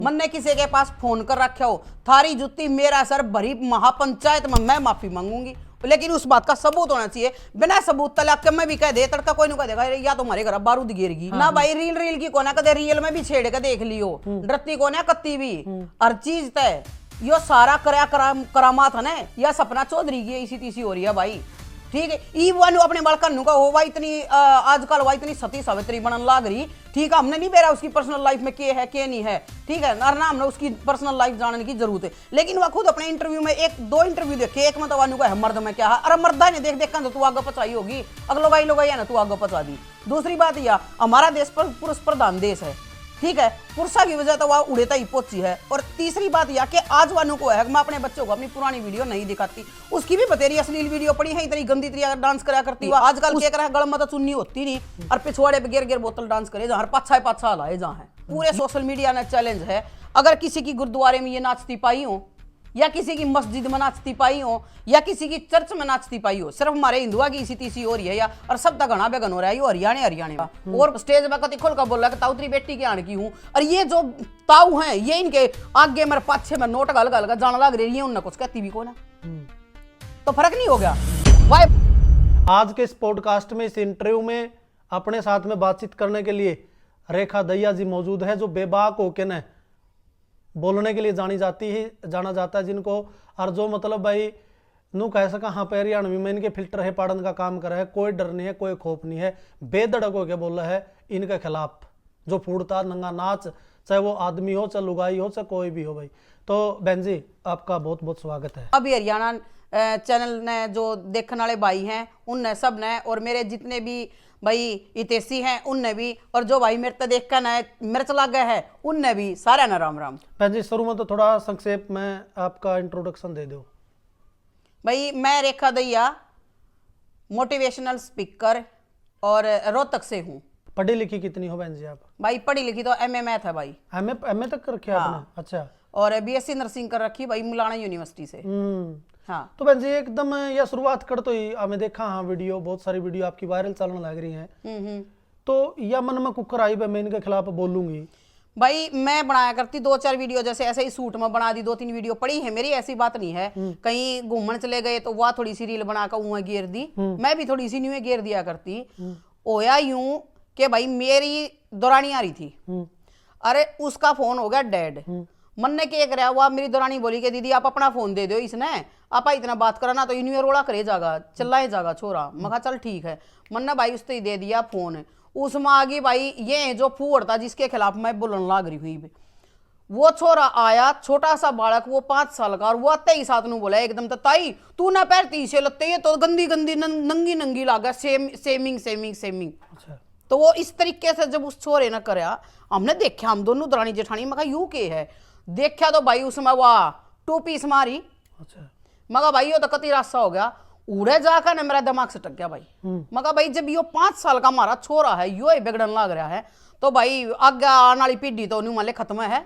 मन ने किसी के पास फोन कर रखे हो, थारी जुत्ती मेरा सर भरी महापंचायत में मैं माफी मांगूंगी, लेकिन उस बात का सबूत होना चाहिए। बिना सबूत तलाक के मैं भी कह दे तड़का कोई नहीं कह देगा या तुम्हारे घर बारूद गिरगी ना भाई। रील रील की कोना कदे रियल में भी छेड़ के देख लियो, डरती कोना कत्ती भी हर चीज तय यो सारा करामात है ना या सपना चौधरी की इसी तीसी हो रही है भाई। ठीक है ई वन अपने बड़कन का होगा इतनी आजकल वह इतनी सती सावित्री बनन लाग रही। ठीक है हमने नहीं बेरा उसकी पर्सनल लाइफ में क्या है क्या नहीं है, ठीक है ना हमने उसकी पर्सनल लाइफ जानने की जरूरत है, लेकिन वह खुद अपने इंटरव्यू में एक दो इंटरव्यू देखे, एक में तो वानु का है मर्द में क्या है, अरे मर्दा ने देख देख कर तो तू आगे पचाई होगी, अगलो लोग है ना तू आगे पचा दी। दूसरी बात यह हमारा देश पर पुरुष प्रधान देश है, ठीक है पुरुषा की वजह तो वह उड़ेता ही पहुंची है। और तीसरी बात यह कि आज वालों को है मैं अपने बच्चों को अपनी पुरानी वीडियो नहीं दिखाती, उसकी भी बतेरी अश्लील वीडियो पड़ी है, इतनी गंदी तरीके डांस करा करती है आजकल क्या करा है गलम तो चुन्नी होती नहीं और पिछवाड़े पे गिर गिर बोतल डांस करे जहाँ पाछा लाए जहाँ है। पूरे सोशल मीडिया ने चैलेंज है, अगर किसी की गुरुद्वारे में ये नाचती पाई हो या किसी की मस्जिद में नाचती पाई हो या किसी की चर्च में नाचती पाई हो, सिर्फ हमारे हिंदुआ की इसी तीसी हो रही है या और सब तक घना बेगन हो रहा है यो हरियाणा का। और स्टेज में कति खोल कर बोल रहा है ताऊ तेरी बेटी के आने की हूँ, और ये जो ताऊ हैं ये इनके आगे मेरे पाछे में नोट गल गल जाना लग रही है, उनने कुछ कहती भी को ना तो फर्क नहीं हो गया। आज के इस पॉडकास्ट में इस इंटरव्यू में अपने साथ में बातचीत करने के लिए रेखा दहिया जी मौजूद है, जो बेबाक होके न बोलने के लिए जाना जाता है जिनको, और जो मतलब भाई नू कह सका हाँ पे हरियाणवी में इनके फिल्टर है पाड़न का काम कर है, कोई डर नहीं है कोई खौफ नहीं है, बेधड़क होके बोल रहा है इनके खिलाफ जो फूटता नंगा नाच, चाहे वो आदमी हो चाहे लुगाई हो चाहे कोई भी हो भाई। तो बहन जी आपका बहुत बहुत स्वागत है। अभी हरियाणा चैनल ने जो देखने वाले भाई हैं उनने सब ने और मेरे जितने भी भाई इतेसी हैं उनने भी, और जो भाई मेरे देख कर ना मिर्च लग गए है उनने भी, सारा ना राम राम। बहन जी शुरू में तो थोड़ा संक्षेप में आपका इंट्रोडक्शन दे दो। भाई मैं रेखा दहिया मोटिवेशनल स्पीकर और रोहतक से हूँ। पढ़ी लिखी कितनी हो बहन जी आप? भाई पढ़ी लिखी तो एमए मैथ है भाई। एमए तक रखे आपने? अच्छा। और बीएससी नर्सिंग कर रखी भाई मुलाना यूनिवर्सिटी से। हाँ तो बहन जी एकदम यह शुरुआत कर तो ही हमें देखा हाँ वीडियो बहुत सारी वीडियो आपकी वायरल चलने लग रही हैं, तो यह मन में कुकर आई मैं इनके खिलाफ बोलूंगी। भाई मैं बनाया करती 2-4 वीडियो जैसे ऐसे ही सूट में बना दी, 2-3 वीडियो पड़ी है मेरी, ऐसी बात नहीं है। कहीं घूमने चले गए तो वह थोड़ी सी रील बनाकर उन्हें घेर दी, मैं भी थोड़ी सी न्यू घेर दिया करती। होया यूं कि भाई मेरी दौरानी आ रही थी, अरे उसका फोन हो गया डेड। मन ने क्या कराया हुआ, मेरी दौरानी बोली कि दीदी आप अपना फोन दे दो इसने, आप इतना बात करना तो यूनियर रोड़ा करे जागा चिल्लाए जागा छोरा। मैं चल ठीक है, मन ने भाई उसने दे दिया फोन, उसमें आगे भाई ये जो फूहड़ था जिसके खिलाफ मैं बोलने लाग रही हुई, वो छोरा आया छोटा सा बालक वो 5 साल का, और वो आते ही साथ बोला एकदम तो ताई तू ना पैरती से लगते ये तो गंदी गंदी नंगी नंगी लागा सेमिंग। तो वो इस तरीके से जब उस छोरे ने कराया हमने देखा, हम दोनों दरानी जेठानी मगा यू के है देखा तो भाई उसमें वाह 2 पीस मारी। अच्छा। मगा भाई यो तो कति रास्ता हो गया, उड़े जाकर ना मेरा दिमाग से टक गया भाई। मगा भाई जब यो 5 साल का हमारा छोरा है यो बिगड़न लग रहा है तो भाई आगे आने वाली पीढ़ी तो न्यू माले खत्म है।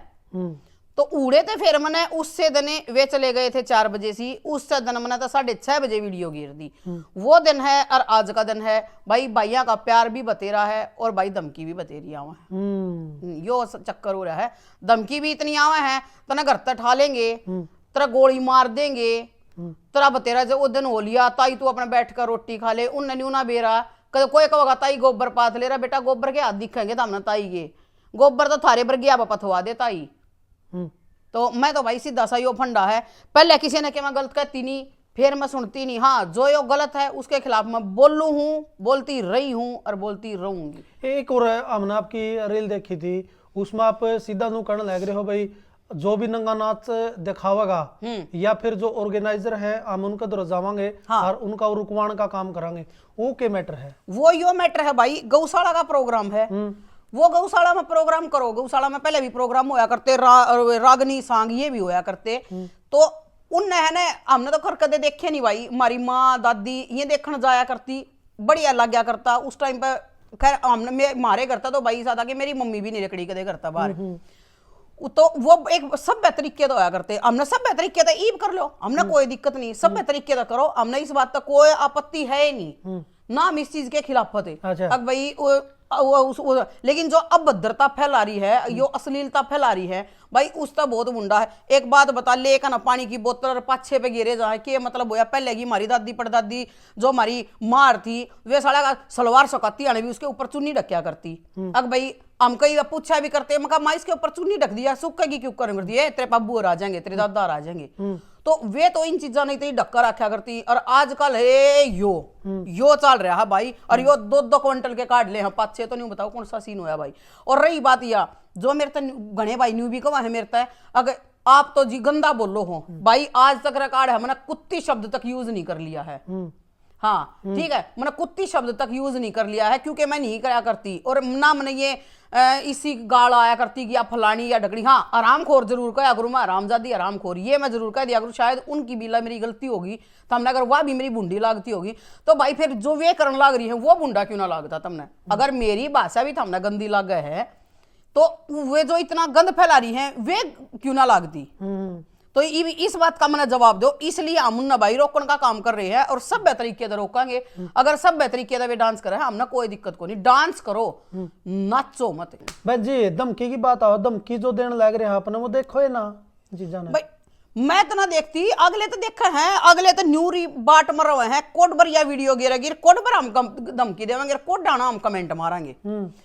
तो उड़े थे फिर मैंने उससे दने वे चले गए थे 4 बजे सी, उससे दिन मैंने तो 6:30 बजे वीडियो गिर दी। वो दिन है और आज का दिन है भाई, भाइया का प्यार भी बतेरा है और भाई धमकी भी बतेरी आवा है। यो चक्कर हो रहा है, धमकी भी इतनी आवा है तना घर तक ठा लेंगे, तेरा गोली मार देंगे, तेरा बतेरा जो वो दिन हो लिया ताई तू अपने बैठ कर रोटी खा ले, उन न्यू ना बेरा कोई कहोगा ताई गोबर पात ले रहा, बेटा गोबर के हाथ दिखेंगे तो हमने ताई के गोबर तो थारे पर गया पथवा दे ताई। तो मैं तो भाई सीधा सा यो फंडा है, पहले किसी ने क्या मैं गलत कहती नहीं फिर मैं सुनती नहीं, हाँ जो यो गलत है उसके खिलाफ मैं बोलू हूँ, बोलती रही हूँ और बोलती रहूंगी। एक और हमने आपकी रील देखी थी उसमें आप सीधा नू करने लग रहे हो भाई जो भी नंगा नाच दिखावेगा या फिर जो ऑर्गेनाइजर है हम उनका दर जावांगे और उनका रुकवाण का काम करांगे, वो क्या मैटर है? वो यो मैटर है भाई, गौशाला का प्रोग्राम है, वो गौशाला में प्रोग्राम करो, गौशाला में पहले भी प्रोग्राम होया करते, रागनी सांग ये भी होया करते, तो उनने है ना हमने तो खर कदे देखे नहीं भाई, हमारी माँ दादी ये देखने जाया करती, बढ़िया लग गया करता उस टाइम पर। खैर हमने मारे करता तो भाई साथ आके मेरी मम्मी भी नहीं लकड़ी कदे करता बाहर, तो वो एक सभ्य तरीके तो होया करते, हमने सभ्य तरीके तो ईब कर लो, हमने कोई दिक्कत नहीं, सभ्य तरीके तो करो, हमने इस बात तक कोई आपत्ति है नहीं ना हम इस चीज के खिलाफ थे। अच्छा। अब भाई लेकिन जो अभद्रता फैला रही है, यो अश्लीलता फैला रही है भाई, उसका बहुत मुंडा है। एक बात बता, लेकर ना पानी की बोतल और पाछे पे गिरे जाए के मतलब होया। पहले की हमारी दादी परदादी जो हमारी मार थी, वे साला का सलवार सकाती आने भी उसके ऊपर चुन्नी ढकिया करती। अब भाई हम कई पूछा भी करते, मैं कहा माँ इसके ऊपर चुन्नी ढक दिया, सूखेगी क्यों कर दिए, तेरे पब्बू आ जाएंगे, तेरे दादा आ जाएंगे। तो वे तो इन चीजा नहीं ढक्का रखा करती। और आजकल यो चल रहा है भाई, और यो 2-2 क्विंटल के काट ले, हम 5-6 तो नहीं बताओ कौन सा सीन होया भाई। और रही बात या जो मेरे तक घने भाई न्यू भी कमा है मेरे तक, अगर आप तो जी गंदा बोलो हो भाई, आज तक रिकॉर्ड है, मैंने कुत्ती शब्द तक यूज नहीं कर लिया है। हाँ ठीक है, मैंने कुत्ती शब्द तक यूज नहीं कर लिया है, क्योंकि मैं नहीं करा करती। और ना मैंने ये इसी गाल आया करती कि आप फलानी या ढकड़ी। हाँ, आराम खोर जरूर कहा करूँ मैं, आरामजादी आराम खोर, ये मैं जरूर कह दिया करूँ। शायद उनकी भी मेरी गलती होगी, तो हमने अगर वह भी मेरी बुंडी लागती होगी तो भाई फिर जो वे करने लाग रही है वो बुंडा क्यों ना लागता तुमने। अगर मेरी भाषा भी हमने गंदी लग है तो वे जो इतना गंद फैला रही है वे क्यों ना लागती। तो इस बात का मैंने जवाब दो, इसलिए हम ना भाई रोकने का काम कर रहे हैं और सभ्य तरीके से रोकांगे। अगर सभ्य तरीके से वे डांस करे हमने कोई दिक्कत को नहीं, डांस करो, नाचो मत। भाई जी धमकी की बात आओ, धमकी जो देने लग रहे हैं आपने वो देखो है ना जी जाना भाई, मैं तो ना देखती, अगले तो देखा है, अगले तो न्यूरी बाट मर रहे हैं, कोड पर या वीडियो गिरेगी, कोड पर हम धमकी देवेंगे, कोड डाना हम कमेंट मारेंगे।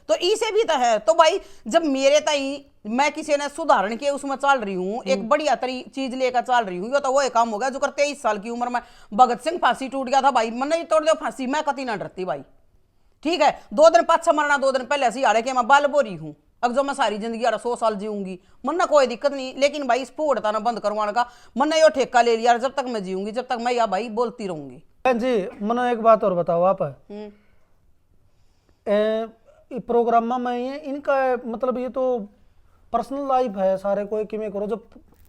तो इसे भी तो है। तो भाई जब मेरे ताई मैं किसी ने सुधारण के उसमें चल रही हूँ, एक बढ़िया चीज लेकर चल रही हूँ, तो वो एक काम हो गया जो कर 23 साल की उम्र में भगत सिंह फांसी टूट गया था भाई, मन नहीं तोड़ दो फांसी, मैं कति ना डरती भाई। ठीक है, 2 दिन पाछा मरना, 2 दिन पहले ऐसी हारे कि मैं बाल बोरी हूँ। अब जो मैं सारी जिंदगी 100 साल जीऊंगी, मन ना कोई दिक्कत नहीं, लेकिन भाई इस फूटता ना बंद करवाने का मन ने यो ठेका ले लिया। जब तक मैं जीऊंगी, जब तक मैं या भाई बोलती रहूंगी। जी मनो एक बात और बताओ आप, प्रोग्राम में ये इनका मतलब ये तो पर्सनल लाइफ है सारे कोई किमें करो, जब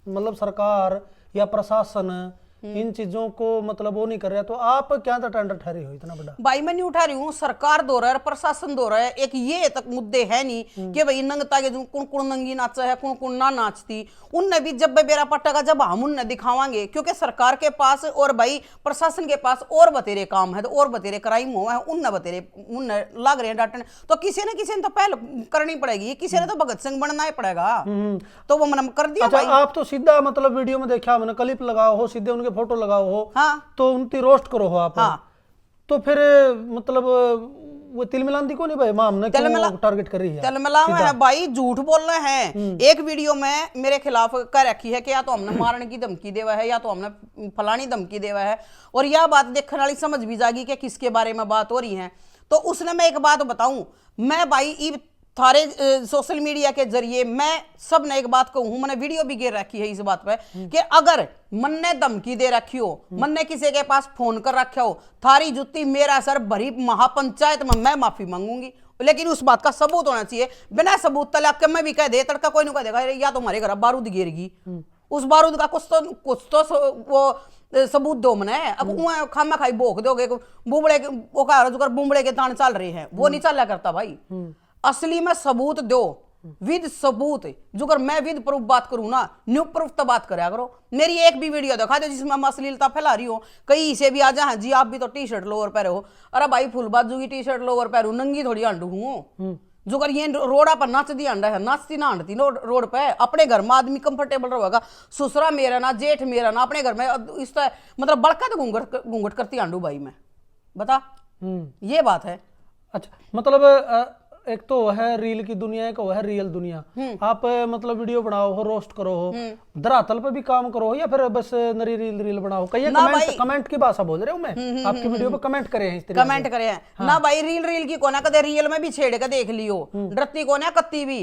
मतलब सरकार या प्रशासन इन चीजों को मतलब वो नहीं कर रहा, तो आप क्या टेंडर ठहरी हो इतना बड़ा। भाई मैं नहीं उठा रही हूँ, सरकार दो रहा है, प्रशासन दो रहा है। एक ये तक मुद्दे है नहीं कि भाई नंगता के कुण कुण नंगी नाचा है, कुण कुण ना नाचती। उनने भी जब बेरा पट्टा जब हम उनने दिखावांगे, क्योंकि सरकार के पास और भाई प्रशासन के पास और बतेरे काम है, तो और बतेरे क्राइम हुआ है, उनने बतेरे उनने लाग रहे हैं डांटने। तो किसी ने तो पहल करनी पड़ेगी, किसी ने तो भगत सिंह बनना ही पड़ेगा। तो वो मैंने कर दिया। अच्छा, आप तो सीधा मतलब वीडियो में देखा मैंने, क्लिप लगाओ हो, सीधे उनके फोटो लगाओ हो। हाँ। तो उनकी रोस्ट करो हो आप। हाँ। तो फिर मतलब वो तिल मिलांदी को नहीं भाई, मां हमने क्यों टारगेट कर रही है। तिल मिला है भाई, झूठ बोल रहे हैं। एक वीडियो में मेरे खिलाफ कर रखी है कि या तो हमने मारने की धमकी देवा है, या तो हमने फलानी धमकी देवा है। और यह बात देखने वाली समझ भी जाएगी कि किसके बारे में बात हो रही है। तो उसने मैं एक बात बताऊं, मैं भाई थारे सोशल मीडिया के जरिए मैं सब ने एक बात कहूं, मैंने वीडियो भी गिर रखी है इस बात पे कि अगर मन ने धमकी दे रखी हो, मन ने किसी के पास फोन कर रखा हो, थारी जुत्ती मेरा सर भरी महापंचायत में मैं माफी मांगूंगी। लेकिन उस बात का सबूत होना चाहिए। बिना सबूत तलाक के मैं भी कह दे, तड़का कोई नहीं कह देगा या तो हमारे घर बारूद गिरेगी, उस बारूद का कुछ तो वो सबूत दो मने। अब खामा खाई भोग दोगे, बुबड़े वो कह रहा बुबड़े के तान चल रहे हैं, वो नहीं चला करता भाई। असली में सबूत दो, विद सबूत। जो अगर मैं विद प्रूफ बात करूं ना, न्यू प्रूफ तो बात करा करो। मेरी एक भी वीडियो दिखा दो जिसमें मैं अश्लीलता फैला रही हो, कहीं से भी आ जा जी आप भी तो टी शर्ट लोअर पहरे हो। अरे भाई फुल बाजू की टी शर्ट लोअर पहरू, नंगी थोड़ी आंडू हूँ। जो कर ये रोड़ा पर नाचती अंडा है, नाचती ना आंडती रोड पे। अपने घर में आदमी कंफर्टेबल रहेगा, ससुरा मेरा ना जेठ मेरा ना, अपने घर में इस मतलब बड़का तो घूंघट करती आंडू भाई मैं बता, ये बात है। अच्छा, मतलब एक तो है रील की दुनिया, एक है रियल दुनिया। आप मतलब वीडियो बनाओ हो, रोस्ट करो हो, धरातल पे भी काम करो हो, या फिर बस नरी रील बनाओ। कई कमेंट की भाषा बोल रहे हूँ मैं, आपकी वीडियो पे कमेंट करे हैं, इस तरीके कमेंट करे हैं। हाँ। ना भाई रील की कोना कदे रियल में भी छेड़ के देख लियो, डरती कोना कत्ती भी,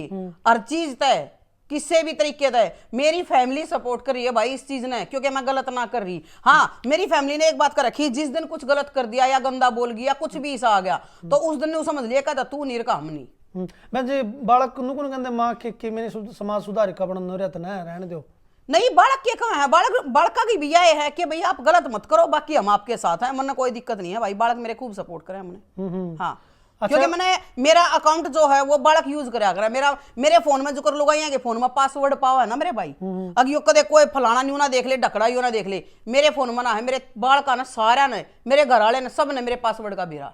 हर चीज तय किसी भी तरीके से। मेरी फैमिली सपोर्ट कर रही है भाई इस चीज ने, क्योंकि मैं गलत ना कर रही। हाँ, मेरी फैमिली ने एक बात कर रखी, जिस दिन कुछ गलत कर दिया या गंदा बोल गया, कुछ भी ऐसा आ गया, तो उस दिन ने समझ लिया कहता तू नीर का हम नहीं। मैं जी बालक नु कहते मां के मैंने समाज सुधार का बन रहने दो। नहीं, बालक के कहाँ है, बालक की भी यह है कि भाई आप गलत मत करो, बाकी हम आपके साथ हैं, मन कोई दिक्कत नहीं है भाई। बालक मेरे खूब सपोर्ट करे हमने। हाँ, क्योंकि मैंने मेरा अकाउंट जो है वो बालक यूज करा कर मेरे फोन में जो कर लोग के फोन में पासवर्ड पावा है ना मेरे भाई। अगर यो कदे कोई फलाना न्यू ना देख ले, ढकड़ा यू ना देख ले, मेरे फोन में ना है, मेरे बालका ना सारा ने, मेरे घर वाले ने, सब ने मेरे पासवर्ड का बीरा।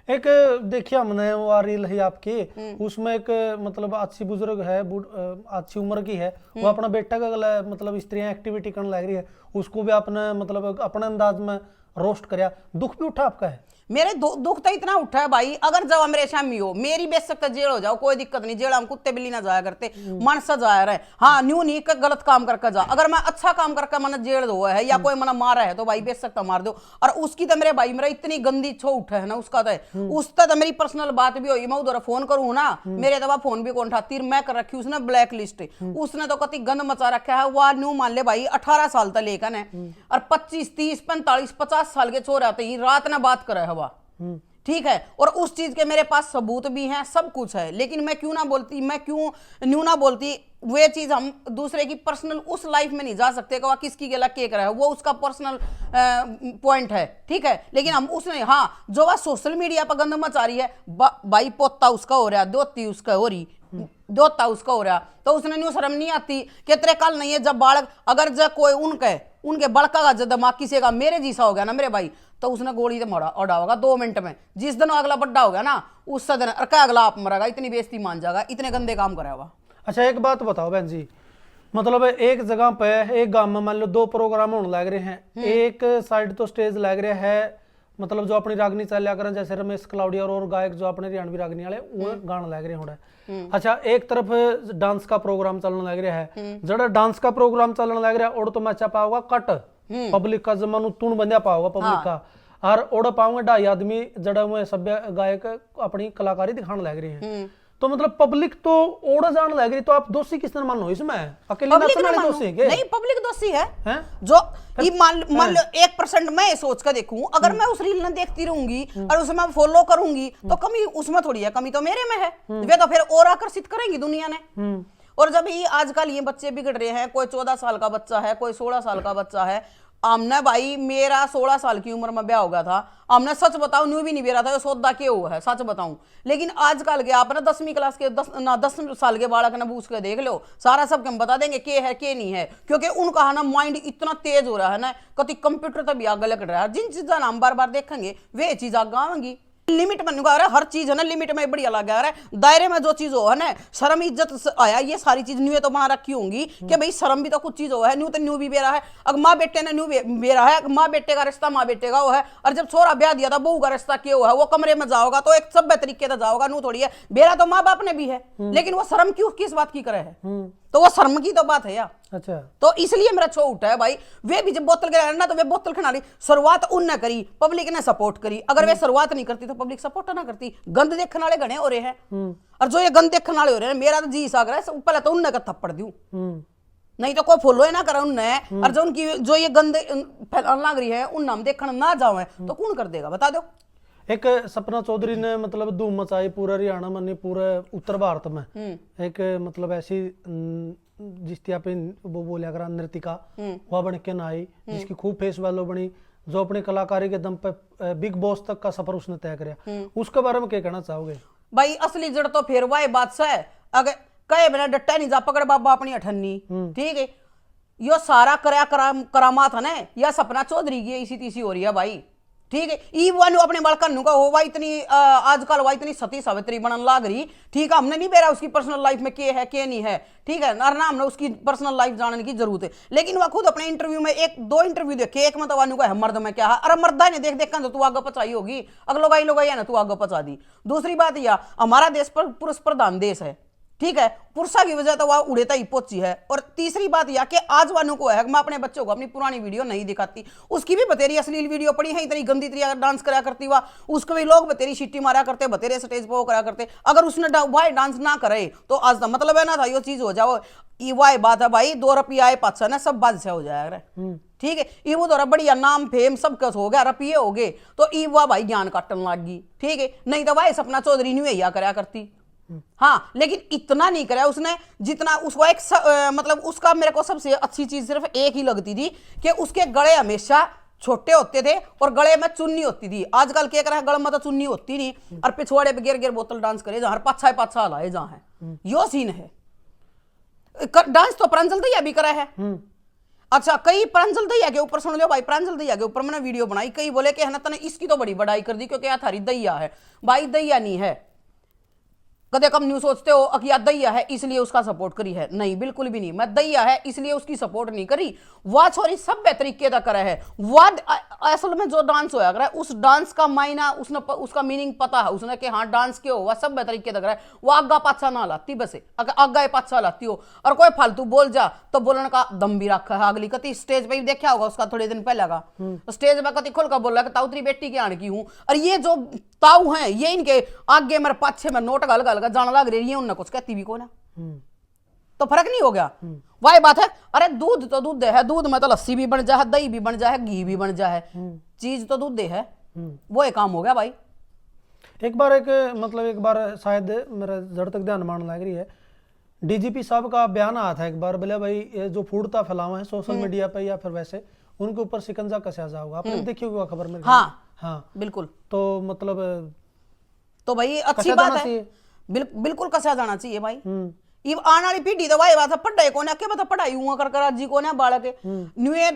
एक देखिए हमने वो रील है आपकी, उसमें एक मतलब अच्छी बुजुर्ग है, अच्छी उम्र की है, वो अपना बेटा का मतलब स्त्रियां एक्टिविटी करने लग रही है, उसको भी आपने मतलब अपने अंदाज में रोस्ट कराया, दुख भी उठा आपका है? मेरे दुख तो इतना उठा है भाई, अगर जब मेरे शामी हो मेरी बेशक जेल हो जाओ कोई दिक्कत नहीं, जेल हम कुत्ते बिल्ली ना जाया करते, मन से जाया रहे। हाँ न्यू नहीं का गलत काम करके जा, अगर मैं अच्छा काम करके मन जेल हुआ है या कोई मना मारा है तो भाई बेशक तो मार दो। और उसकी तो मेरे भाई मेरा इतनी गंदी छो उठा है ना उसका तो, उसका तो मेरी पर्सनल बात भी हुई, मैं उधर फोन करूँ ना मेरे तो फोन भी कौन उठाती, मैं कर रखी उसने ब्लैक लिस्ट, उसने तो कति गंद मचा रखा है। वह न्यू मान ले भाई 18 साल तक लेकर है, और 25 30 45 50 साल के छोर आते ही रात ना बात करे हवा, ठीक है। और उस चीज के मेरे पास सबूत भी हैं, सब कुछ है, लेकिन मैं क्यों ना बोलती, मैं क्यों न्यू ना बोलती। वे चीज हम दूसरे की पर्सनल उस लाइफ में नहीं जा सकते कि वह किसकी गला के रहा है, वो उसका पर्सनल पॉइंट है, ठीक है। लेकिन हम उसने हाँ जो वह सोशल मीडिया पर गंद मचा रही है, भाई पोता उसका हो रहा, दोती उसका हो रही, दोता उसका हो रहा, तो उसने न्यू शर्म नहीं आती कि तेरे कल नहीं है जब बालक अगर जब कोई उनके बड़का का जब दिमाग किसी का मेरे जैसा हो गया ना मेरे भाई, तो उसने गोली तो मारा और डालेगा 2 मिनट में। जिस दिन अगला बड्डा हो गया ना उस दिन अगला आप मरेगा, इतनी बेइज्जती मान जाएगा, इतने गंदे काम करेगा। अच्छा एक बात बताओ बहन जी, मतलब एक जगह पे एक गांव में मान लो 2 प्रोग्राम होने लग रहे हैं, एक साइड तो स्टेज लग रहा है मतलब जो अपनी रागनी चल करें, जैसे रमेश कलाउडिया और गायक जो अपने हरियाणवी रागनी वाले वो गाना लग रहे होंगे। अच्छा एक तरफ डांस का प्रोग्राम चलने लग रहा है, जड़ा डांस का प्रोग्राम चलने लग रहा है और तो मैं अच्छा पाऊंगा कट पब्लिक का जमानू तुण बंदिया पाऊंगा पब्लिक का, और ओड़ा पाऊंगा 2.5 आदमी जड़ा हुए सभ्य गायक अपनी कलाकारी दिखाने लग रही है। तो मतलब पब्लिक तो ओड़ा जाने लग रही, तो आप दोषी किस तरह मानो इसमें? अकेले नाचने वाले दोषी है? नहीं पब्लिक दोषी है, हैं? जो ये मान लो 1% मैं सोच कर देखूं, अगर मैं उस रील ने देखती रहूंगी और उसमें फॉलो करूंगी तो कमी उसमें थोड़ी है, कमी तो मेरे में है। वे तो फिर और आकर्षित करेंगी दुनिया ने। और जब ये आजकल ये बच्चे बिगड़ रहे हैं, कोई 14 साल का बच्चा है, कोई 16 साल का बच्चा है। आमने भाई मेरा 16 साल की उम्र में ब्याह हो गया था, आमने सच बताऊं न्यू भी नहीं बेरा था, सौदा के हुआ है सच बताऊं। लेकिन आजकल के आप ना 10वीं क्लास के 10 साल के बालक ने पूछ के देख लो, सारा सब हम बता देंगे के है के नहीं है, क्योंकि उनका है ना माइंड इतना तेज हो रहा है ना, कभी कंप्यूटर तक भी आगे लग रहा है। जिन चीजा हम बार बार देखेंगे वे चीज आगे आवेंगी। लिमिट में निकाल रहा है हर चीज है ना, लिमिट में बढ़िया लगा रहा है, दायरे में जो चीज हो है ना, शर्म इज्जत आया, ये सारी चीज न्यू तो बना रखी होंगी कि भाई शर्म भी तो कुछ चीज हो है। न्यू तो न्यू भी बेरा है, अगर माँ बेटे ने न्यू बेरा है, माँ बेटे का रिश्ता माँ बेटे का वो है, और जब छोरा ब्याह दिया था बहू का रिश्ता क्या हुआ है, वो कमरे में जाओगा तो एक सभ्य तरीके से जाओगा, न्यू थोड़ी है। बेरा तो माँ बाप ने भी है, लेकिन वो शर्म क्यों किस बात की करे है, तो वो शर्म की तो बात है यार। अच्छा तो इसलिए मेरा छो उठा है भाई। वे भी जब बोतल गिरा ना तो वे बोतल खिला रही, शुरुआत उनने करी, पब्लिक ने सपोर्ट करी। अगर वे शुरुआत नहीं करती तो पब्लिक सपोर्ट ना करती। गंद देखने वाले घने हो रहे हैं, और जो ये गंद देखने वाले हो रहे हैं, मेरा तो जी साग रहा है पहले तो उनने का थप्पड़ दूं, नहीं तो कोई फॉलो ना करे उनने। और जो उनकी जो ये गंद फैलाने लग रही है उन हम देखने ना जावे तो कौन कर देगा बता दो। एक सपना चौधरी ने मतलब धूम मचाई पूरा हरियाणा में, पूरे उत्तर भारत में। एक मतलब ऐसी जिसकी आप वो बोलिया करा नृतिका वह बन के ना आई, जिसकी खूब फेस वैल्यू बनी, जो अपनी कलाकारी के दम पे बिग बॉस तक का सफर उसने तय कराया, उसके बारे में क्या कहना चाहोगे? भाई असली जड़ तो फिर वही बात से, अगर कहे बिना डट्टा नहीं जा पकड़ बाबा अपनी अठन्नी, ठीक है। यो सारा करामात है ना या सपना चौधरी की इसी तीसी हो रही है भाई, ठीक है। ई वन अपने बड़कन का होवा इतनी आजकल वह इतनी सती सावित्री बनन लाग रही, ठीक है। हमने नहीं बेरा उसकी पर्सनल लाइफ में के है के नहीं है, ठीक है ना, हमने उसकी पर्सनल लाइफ जानने की जरूरत है। लेकिन वह खुद अपने इंटरव्यू में 1-2 इंटरव्यू देखे, एक में तो वानू का है मर्द में क्या है, अरे मर्दा ने देख देख कर तो तू आगे पचाई होगी, अगलो लोग है ना तू आगे पचा दी। दूसरी बात यह हमारा देश पर पुरुष प्रधान देश है, ठीक है, पुरुषा की वजह तो वह उड़ेता ही पहुंची है। और तीसरी बात यह कि आज वालों को है, मैं अपने बच्चों को अपनी पुरानी वीडियो नहीं दिखाती, उसकी भी बतेरी अश्लील वीडियो पड़ी है, इतनी गंदी तरीके डांस करा करती हुआ, उसको भी लोग बतेरी शिट्टी मारा करते, बतेरे स्टेज पर वो करा करते। अगर उसने भाई डांस ना करे तो आज मतलब है ना था ये चीज हो जाओ, वाई बात है भाई 2 रुपये आए 5 ना सब बादशाह हो जाएगा, ठीक है। ये वो तो बढ़िया नाम फेम सब कुछ हो गया, रुपये हो गए तो ई वाह भाई ज्ञान काटने लग गई, ठीक है। नहीं तो भाई सपना चौधरी नहीं या करा करती, हाँ, लेकिन इतना नहीं करा उसने जितना उसको मतलब उसका मेरे को सबसे अच्छी चीज सिर्फ एक ही लगती थी कि उसके गले हमेशा छोटे होते थे और गले में चुन्नी होती थी। आजकल क्या कर रहा है, गले में तो चुन्नी होती नहीं और पिछवाड़े पे गिर गिर बोतल डांस करे जहां पाछा पाछा लाए जहां है। यो सीन है। डांस तो प्रांजल दैया भी करा है। अच्छा, कई प्रांजल दैया के ऊपर सुन लो भाई, प्रांजल दैया के ऊपर मैंने वीडियो बनाई, कई बोले कि है ना तने इसकी तो बड़ी बड़ाई कर दी क्योंकि यार थारी दैया है। भाई दैया नहीं है, कदे कम न्यू सोचते हो कि यार दैया है इसलिए उसका सपोर्ट करी है, नहीं बिल्कुल भी नहीं। मैं दैया है इसलिए उसकी सपोर्ट नहीं करी, वह छोरी सभ्य तरीके का करे है। वह असल में जो डांस होया करे उस डांस का मायना उसने उसका मीनिंग पता है उसने कि हाँ डांस क्यों हुआ, सभ्य तरीके का करे। वो आगा पाछा ना लाती, बस आगा पाछा लाती हो और कोई फालतू बोल जा तो बोलने का दम भी रखा है। अगली कति स्टेज पे भी देखा होगा उसका थोड़े दिन पहले का, स्टेज पे कति खुल का बोल रहा है ताऊ तेरी बेटी के आने की हूँ। और ये जो ताऊ हैं ये इनके आगे मेरे पाछे में नोट गल गल जाने लग रही है, उनने कुछ कहती भी को ना तो फर्क नहीं हो गया। वही बात है, अरे दूध तो दूध है, दूध में तो लस्सी भी बन जाए, दही भी बन जाए, घी भी बन जाए, चीज तो दूध है, वो एक काम हो गया भाई। एक बार शायद मेरा जड़ तक ध्यान मान लग रही है, डीजीपी साहब का बयान आया था एक बार, बोले भाई ये जो फूडता फैलावा है सोशल मीडिया पे या फिर वैसे उनके ऊपर शिकंजा कसा जाओगा। आपने देखी होगी खबर में? हाँ बिल्कुल। तो मतलब तो भाई अच्छी बात है, बिल्कुल कसा जाना चाहिए भाई। ये आने वाली पीढ़ी तो भाई बात है, पढ़ाई को ना क्या बता, पढ़ाई हुआ कर जी को ना बालक न्यूए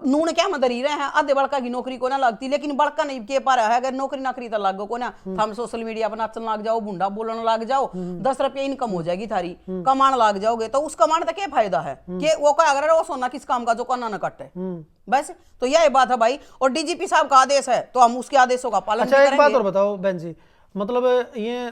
नून क्या मदर ही रहे हैं, आधे बड़का की नौकरी को ना लगती, लेकिन बड़का नहीं के पा रहा है। अगर नौकरी नाकरी तो लागो को ना, हम सोशल मीडिया पर नाचन लाग जाओ, बुंडा बोलने लाग जाओ, 10 रुपये इनकम हो जाएगी थारी, कमान लाग जाओगे तो उस कमान का क्या फायदा है कि वो क्या अगर वो सोना किस काम का जो करना न कटे। बस तो यह बात है भाई। और डीजीपी साहब का आदेश है तो हम उसके आदेशों का पालन करेंगे। एक बात और बताओ बहन जी, मतलब ये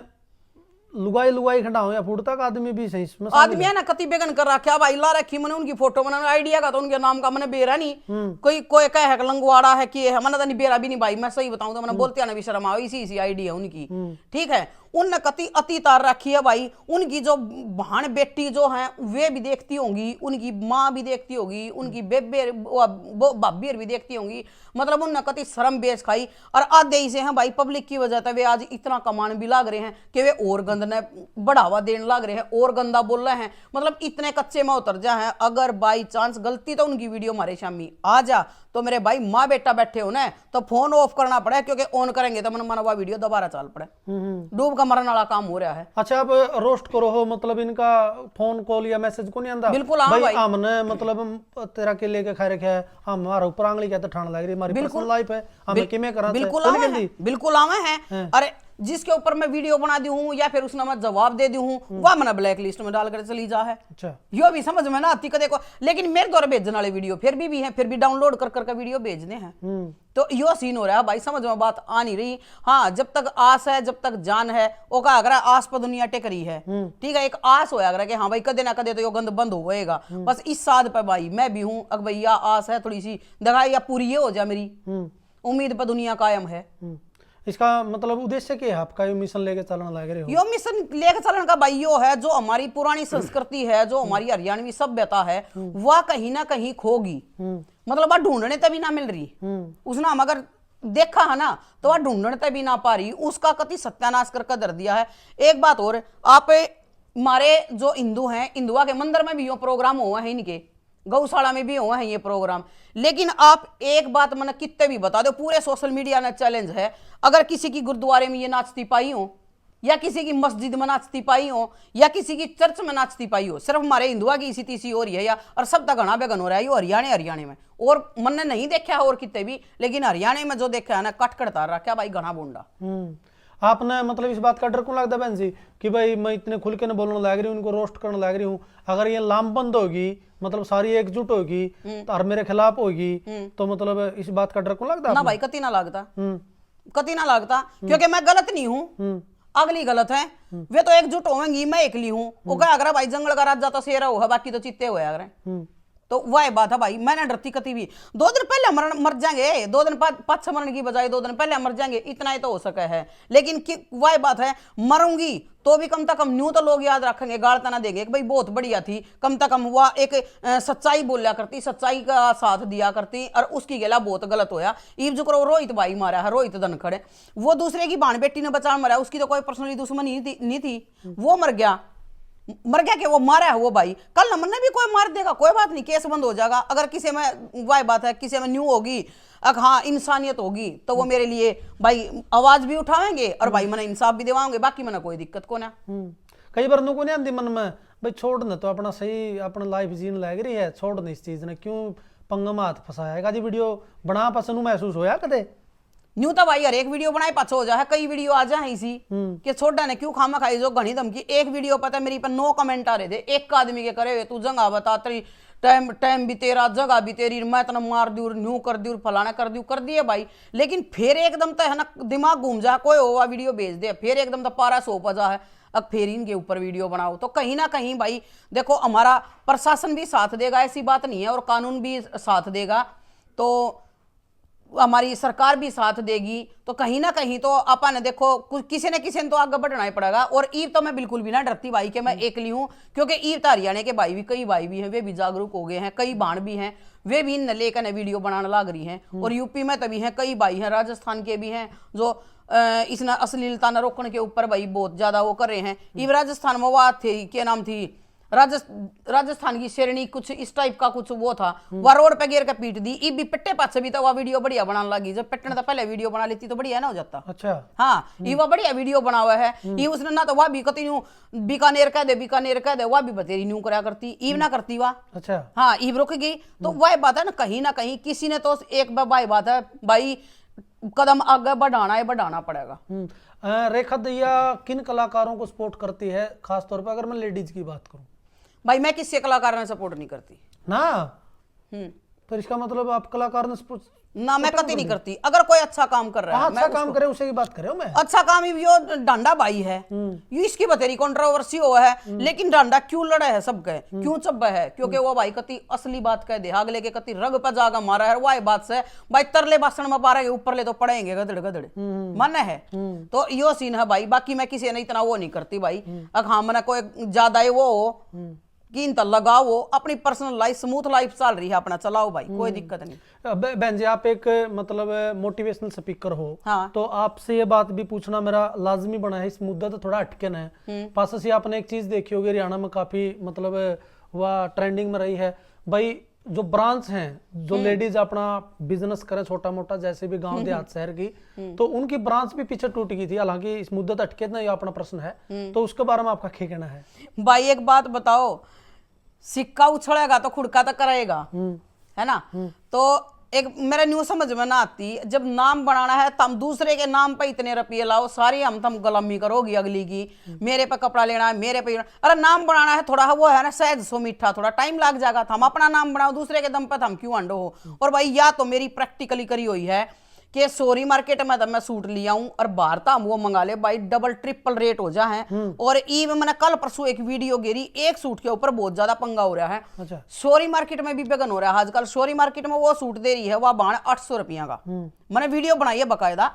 लुगाई खंडाओ या फूटता का आदमी भी सही आदमी है ना कति बेगन कर रखा भाई, ला रखी मैंने उनकी फोटो मैंने आइडिया का तो उनके नाम का मैंने बेरा नहीं, कोई कह है लंगवाड़ा है कि है मैंने तो नहीं बेरा भी नहीं भाई, मैं सही बताऊं तो मैंने बोलते ना भी शर्म आओ, इसी आइडिया उनकी, ठीक है। उन कति अति तार रखी है भाई, उनकी जो बहन बेटी जो है वे भी देखती होंगी, उनकी माँ भी देखती होगी, उनकी बेबे भाभी भी देखती होंगी, मतलब उन कति शर्म बेच खाई। और आधे ही से हैं भाई पब्लिक की वजह से वे आज इतना कमान भी लाग रहे हैं कि वे और गंद ने बढ़ावा देने लग रहे हैं और गंदा बोल रहे हैं, मतलब इतने कच्चे में उतर जा है। अगर बाई चांस गलती तो उनकी वीडियो हमारे शामी आ जा तो मेरे भाई माँ बेटा बैठे हो ना तो फोन ऑफ करना पड़े, क्योंकि ऑन करेंगे तो मन मनवा वीडियो दोबारा चल पड़े, डूब का मरने वाला काम हो रहा है। अच्छा, अब रोस्ट करो हो मतलब इनका फोन कॉल या मैसेज को नहीं आंदा? बिल्कुल भाई हमने मतलब तेरा के लेके खा रखे है, हमारा ऊपर आंगली कहते ठाण लग रही हमारी पर्सनल लाइफ है, हमें किमें करा बिल्कुल आवे हैं। अरे जिसके ऊपर मैं वीडियो बना दी हूँ या फिर उसने मैं जवाब दे दी हूँ वह मैंने ब्लैक लिस्ट में डालकर चली जा है। अच्छा, यो भी समझ में ना आती कदे को, लेकिन मेरे द्वारा भेजने वाले वीडियो फिर भी है, फिर भी डाउनलोड कर वीडियो भेजने हैं। तो यो सीन हो रहा है भाई, समझ में बात आ नहीं रही। हाँ, जब तक आस है जब तक जान है, वो का अगर आस पर दुनिया टेक रही है, ठीक है, एक आस होया अगर कि हाँ भाई कदे ना कदे तो यो गंद बंद होएगा, बस इस साध पे भाई मैं भी हूँ। अब भैया आस है थोड़ी सी दगाई या पूरी ये हो जाए, मेरी उम्मीद पर दुनिया कायम है। इसका मतलब उद्देश्य क्या है आपका, ये मिशन लेके चलना लग रहे हो? यो मिशन लेके चलने का भाई यो है, जो हमारी पुरानी संस्कृति है, जो हमारी हरियाणवी सभ्यता है वह कहीं ना कहीं खोगी, मतलब वह ढूंढने तभी ना मिल रही, उसने हम अगर देखा है ना तो वह ढूंढने तभी ना पा रही, उसका कति सत्यानाश करके धर दिया है। एक बात और, आप हमारे जो हिंदू हैं, हिंदुआ के मंदिर में भी यो प्रोग्राम हुआ है, इनके गौशाला में भी हुआ है ये प्रोग्राम, लेकिन आप एक बात मैंने कितने भी बता दो, पूरे सोशल मीडिया में चैलेंज है, अगर किसी की गुरुद्वारे में ये नाचती पाई हो या किसी की मस्जिद में नाचती पाई हो या किसी की चर्च में नाचती पाई हो, सिर्फ हमारे हिंदुआ की इसी तीसी हो रही है, या और सब तक घना बेगन हो रहा है यो हरियाणा में, और मैंने नहीं देखा है और कितने भी, लेकिन हरियाणा में जो देखा है ना कट तार रखा भाई घना बोंडा। आपने मतलब इस बात का डर क्यों लगता है बहन जी कि भाई मैं इतने खुल के न बोलने लग रही हूँ, उनको रोस्ट करने लग रही हूँ, अगर ये लामबंद होगी मतलब सारी एकजुट होगी और मेरे खिलाफ होगी तो मतलब इस बात का डर क्यों लगता है? ना भाई कति ना लगता, कति ना लगता, क्योंकि मैं गलत नहीं हूँ, अगली गलत है, वे तो एकजुट होंगी, मैं एकली हूँ। वो क्या अगर भाई जंगल का राजा तो शेर हो, बाकी तो चित्ते हुए अगर, तो वह बात है भाई, मैंने डरती कति भी 2 दिन पहले मर जाएंगे, 2 दिन पाछे मरने की बजाय 2 दिन पहले मर जाएंगे, इतना ही तो हो सका है। लेकिन वह बात है, मरूंगी तो भी कम से कम न्यू तो लोग याद रखेंगे, गाड़ता ना देंगे कि भाई बहुत बढ़िया थी, कम से कम वह एक सच्चाई बोलिया करती, सच्चाई का साथ दिया करती, और उसकी गेला बहुत गलत होया। ईब जो करो रोहित भाई मारा है, रोहित धनखड़, वो दूसरे की भाण बेटी ने बचा मरा, उसकी तो कोई पर्सनली दुश्मनी नहीं थी, वो मर गया, मर गया कि वो मारा है वो भाई, कल न मन्ने भी कोई मार देगा, कोई बात नहीं, केस बंद हो जाएगा। अगर किसी में वही बात है, किसी में न्यू होगी, अगर हाँ इंसानियत होगी, तो वो मेरे लिए भाई आवाज भी उठाएंगे और भाई मैंने इंसाफ भी दिवाओगे, बाकी मैंने कोई दिक्कत को ना। कई बार नुको नहीं आती मन में भाई छोड़ न, तो अपना सही अपना लाइफ जीने लग रही है, छोड़ न इस चीज ने, क्यों पंगा में हाथ फंसाएगा जी। वीडियो बना पसंद महसूस होया कदे न्यू तो भाई हर एक वीडियो बनाए पाछो हो जाए, कई वीडियो आ जाए इसी कि छोटा ने क्यों खामा खाई जो घनी धमकी। एक वीडियो पता है मेरी पर 9 कमेंट आ रहे थे एक आदमी के करे हुए, तू जगह बता तेरी टाइम भी तेरा, जगह भी तेरी, मैं तना मार दूर न्यू कर दूर फलाना कर दिए भाई। लेकिन फिर एकदम तो है ना दिमाग घूम जा, कोई होगा वीडियो भेज दे, फिर एकदम तो पारा सो पजा है, अब फिर इनके ऊपर वीडियो बनाओ। तो कहीं ना कहीं भाई देखो हमारा प्रशासन भी साथ देगा, ऐसी बात नहीं है, और कानून भी साथ देगा, तो हमारी सरकार भी साथ देगी। तो कहीं ना कहीं तो अपन देखो किसी न किसी ने तो आगे बढ़ना ही पड़ेगा। और ईव तो मैं बिल्कुल भी ना डरती भाई कि मैं एकली हूं, क्योंकि ईव तो हरियाणा के भाई भी, कई भाई भी हैं, वे भी जागरूक हो गए हैं, कई बाण भी हैं, वे भी इन लेकर वीडियो बनाने लग रही हैं। और यूपी में तभी हैं, कई भाई हैं, राजस्थान के भी हैं जो इस अश्लीलता न रोकने के ऊपर भाई बहुत ज्यादा वो कर रहे हैं। ईव राजस्थान में वो थे, क्या नाम थी, राजस्थान की शेरनी कुछ इस टाइप का कुछ वो था, वह रोड पे गिर के पीट दी। ई भी पिट्टे पाछे भी तो वह वीडियो बढ़िया बनाने लगी, जब पिटने तो पहले वीडियो बना लेती तो बढ़िया ना हो जाता। अच्छा हाँ, ये वह बढ़िया वीडियो बना हुआ है। ये उसने ना तो वह भी कती न्यू बीकानेर कह दे वह भी बतेरी न्यू करा करती, ईव ना करती वह। अच्छा हाँ, ईव रुक गई। तो वह बात है ना कहीं किसी ने तो एक भाई बात है भाई, कदम आगे बढ़ाना पड़ेगा। रेखा दैया किन कलाकारों को सपोर्ट करती है, खासतौर पर अगर मैं लेडीज की बात करूं? भाई मैं किसी कलाकार ने सपोर्ट नहीं करती ना। तो इसका मतलब आप कलाकार ने ना, मैं कभी नहीं करती। अगर कोई अच्छा काम कर रहा है, अच्छा काम करे उसे की बात कर रहा हूं मैं। अच्छा काम ही यो डांडा भाई है, ये इसकी बतेरी कंट्रोवर्सी हुआ है, लेकिन डांडा क्यों लड़ा है सबके, क्यों चब्बा है? क्योंकि वो भाई कति असली बात कह दे, अगले के कति रग पर जागा मारा है, वही बात से भाई तरले भाषण में पारे ऊपर ले तो पड़ेंगे गदड़ मन है। तो यो सीन है भाई, बाकी मैं किसी ने इतना वो नहीं करती भाई। अगर हाँ मैंने कोई ज्यादा वो हो कि इन लगाओ, वो अपनी पर्सनल लाइफ स्मूथ लाइफ चल रही है, अपना चलाओ भाई, कोई दिक्कत नहीं। बहन जी आप एक मतलब मोटिवेशनल स्पीकर हो, हाँ। तो आपसे ये बात भी पूछना मेरा लाजमी बना है, इस मुद्दा तो थोड़ा अटकन है। पास से आपने एक चीज देखी होगी, हरियाणा में काफी मतलब वह ट्रेंडिंग में रही है भाई, जो ब्रांच हैं, जो लेडीज अपना बिजनेस करें छोटा मोटा, जैसे भी गांव देहात शहर की, तो उनकी ब्रांच भी पीछे टूट गई थी। हालांकि इस मुद्दा तो अटके ना, ये अपना प्रश्न है, तो उसके बारे में आपका क्या कहना है? भाई एक बात बताओ, सिक्का उछलेगा तो खुड़का तो करेगा, है ना। तो एक मेरा न्यू समझ में ना आती, जब नाम बनाना है तम दूसरे के नाम पे इतने रुपये लाओ, सारी हम तम गुलामी करोगी अगली की, मेरे पे कपड़ा लेना है, मेरे पे। अरे नाम बनाना है थोड़ा वो है ना सहज सो मीठा, थोड़ा टाइम लग जाएगा, हम अपना नाम बनाओ, दूसरे के दम पे हम क्यों अंडो हो। और भाई या तो मेरी प्रैक्टिकली करी हुई है कि सोरी मार्केट में मैं सूट लिया हूं और बाहर था वो मंगा ले भाई, डबल ट्रिपल रेट हो जाए। और इवन मैंने कल परसों एक वीडियो गिरी, एक सूट के ऊपर बहुत ज्यादा पंगा हो रहा है। अच्छा। सोरी मार्केट में भी बेगन हो रहा है आजकल। सोरी मार्केट में वो सूट दे रही है वह बाण 800 रुपया का, मैंने वीडियो बनाई है बकायदा,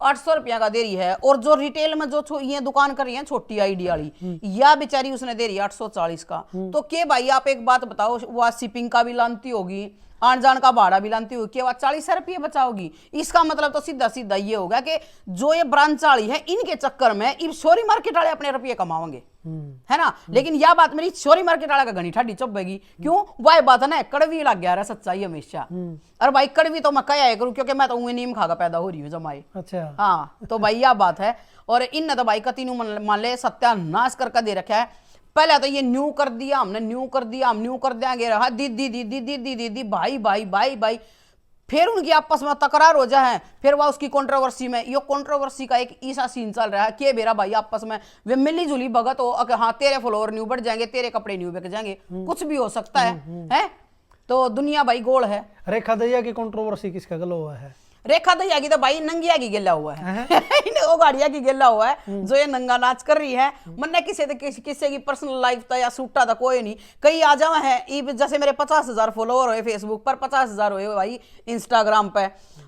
800 रुपया का दे रही है। और जो रिटेल में जो ये दुकान कर रही है छोटी आईडी वाली, या बेचारी उसने दे रही है 840 का। तो के भाई आप एक बात बताओ, वह शिपिंग का भी लानती होगी, आन जान का भाड़ा भी लानती होगी, केवल 40 रुपये बचाओगी। इसका मतलब तो सीधा सीधा ये होगा कि जो ये ब्रांच वाली है इनके चक्कर में इब सोरी मार्केट वाले अपने रुपये कमाओगे, है ना। लेकिन यह बात मेरी सोरी मार्केट वाला का घनी ठाडी चुभेगी, क्यों? वह बात है ना, कड़वी लग गया सच्चाई हमेशा। और भाई कड़वी तो मैं क्या करूं, क्योंकि मैं तो उन्हें नीम खाकर पैदा हो रही हूँ जमाई। अच्छा हाँ, तो भाई यह बात है। और इन तो भाई कतीनू मान ले सत्यानाश करके दे रखा है। पहले तो ये न्यू कर दिया हमने, न्यू कर दिया, हम न्यू कर देंगे, दीदी भाई भाई भाई भाई, फिर उनकी आपस में तकरार हो जाए, फिर वह उसकी कंट्रोवर्सी में, ये कंट्रोवर्सी का एक ऐसा सीन चल रहा है कि मेरा भाई आपस में वे मिली जुली भगत हो, अगर हाँ तेरे फॉलोअर न्यू बढ़ जाएंगे, तेरे कपड़े न्यू बिक जाएंगे, कुछ भी हो सकता है। तो दुनिया भाई गोल है। रेखा दैया की कंट्रोवर्सी किसका गला हुआ है? रेखा दैया की तो भाई नंगिया की गिल्ला हुआ है वो गाड़िया की गिल्ला हुआ है जो ये नंगा नाच कर रही है। मन्ने किसी की पर्सनल लाइफ था या सूटा था कोई नहीं, कई आ जावा है। जैसे मेरे 50,000 फॉलोअर हुए फेसबुक पर, 50,000 हुए भाई इंस्टाग्राम पे,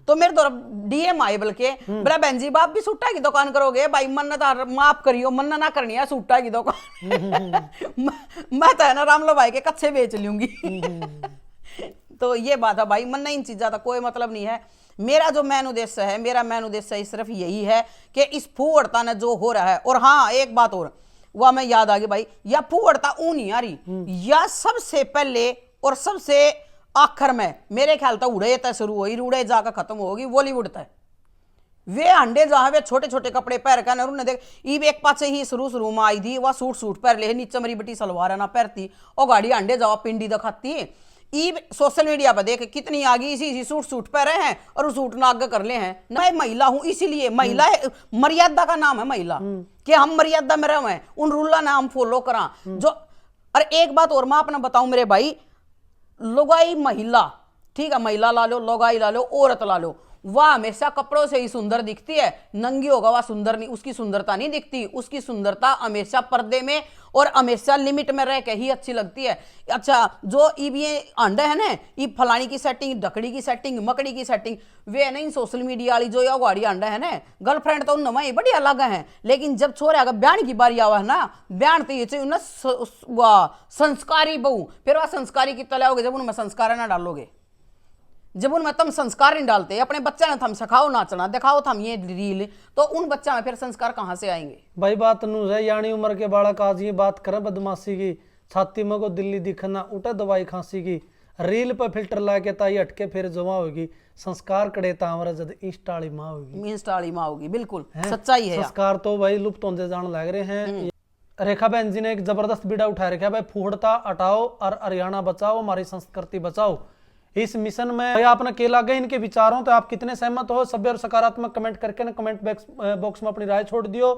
तो मेरे तो डीएम आए बल्कि बोला बहन जी बाप भी सूटा की दुकान करोगे भाई, मन्नत माफ करियो, मन्ना ना करनी है सूटा की दुकान मैं तो है ना रामलो भाई के कच्चे बेच लूंगी तो ये बात है भाई, मन्ना इन चीजा का कोई मतलब नहीं है। मेरा जो मेन उद्देश्य है, मेरा मेन उद्देश्य सिर्फ यही है कि इस फूहड़ता ने जो हो रहा है। और हाँ एक बात और, वह मैं याद आ गई भाई, या फूहड़ता ऊ नहीं आ रही, या सबसे पहले और सबसे आखिर में मेरे ख्याल तक उड़े तय शुरू हुई, उड़े जाकर खत्म होगी बॉलीवुड तय। वे अंडे जहां वे छोटे छोटे कपड़े पहन कर उन्हें देख ईब एक पासे ही शुरू में आई थी, वह सूट पहन ले, नीचे मरी बटी सलवार ना पहनती और गाड़ी अंडे जाओ पिंडी दिखाती है। ईब सोशल मीडिया पर देख कितनी आगे इसी सूट पहने हैं और उस सूट ना आगे कर ले हैं। मैं महिला हूं इसीलिए, महिला मर्यादा का नाम है महिला, कि हम मर्यादा में रहे, उन रूल ना हम फॉलो करा जो। और एक बात और मैं अपना बताऊं मेरे भाई, लुगाई महिला, ठीक है, महिला ला लो, लुगाई ला लो, औरत ला लो, वह हमेशा कपड़ों से ही सुंदर दिखती है। नंगी होगा वह सुंदर नहीं, उसकी सुंदरता नहीं दिखती, उसकी सुंदरता हमेशा पर्दे में और हमेशा लिमिट में रह के ही अच्छी लगती है। अच्छा, जो ये अंडे है ना, ये फलानी की सेटिंग, ढकड़ी की सेटिंग, मकड़ी की सेटिंग, वे है ना इन सोशल मीडिया वाली जो गाड़ी अंडा है ना, गर्लफ्रेंड तो उनमें बड़ी अलग है, लेकिन जब छोरे अगर ब्यान की बारी आवा है ना, ब्यान तो ये चाहिए ना संस्कारी बहू, फिर वह संस्कारी की तले होगे जब उनमें संस्कार ना डालोगे, जब उनमें तुम संस्कार नहीं डालते। अपने बच्चे ने थम सिखाओ नाचना, दिखाओ थम ये रील, तो उन बच्चा में फिर संस्कार कहां से आएंगे। भाई बात नू है, यानी उम्र के बालक आज ये बात करे बदमाशी की, छाती में को दिल्ली दिखना, उठे दवाई खांसी की, रील पर फिल्टर ला के ताई हटके फिर जमा होगी, संस्कार कड़े तावरा जद इंस्टा वाली माँ होगी, इंस्टा वाली माँ होगी, बिल्कुल सच्चाई है। संस्कार तो भाई लुप्त होते जान लग रहे हैं। रेखा बहन जी ने एक जबरदस्त बीड़ा उठा रखा है, भाई फूहड़ता हटाओ और हरियाणा बचाओ, हमारी संस्कृति बचाओ। इस मिशन में भाई आपने केला गए इनके विचारों, तो आप कितने सहमत हो, सभ्य और सकारात्मक कमेंट करके ना कमेंट बॉक्स में अपनी राय छोड़ दियो।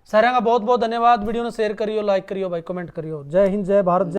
सारे का बहुत बहुत धन्यवाद। वीडियो ने शेयर करियो, लाइक करियो भाई, कमेंट करियो। जय हिंद, जय भारत।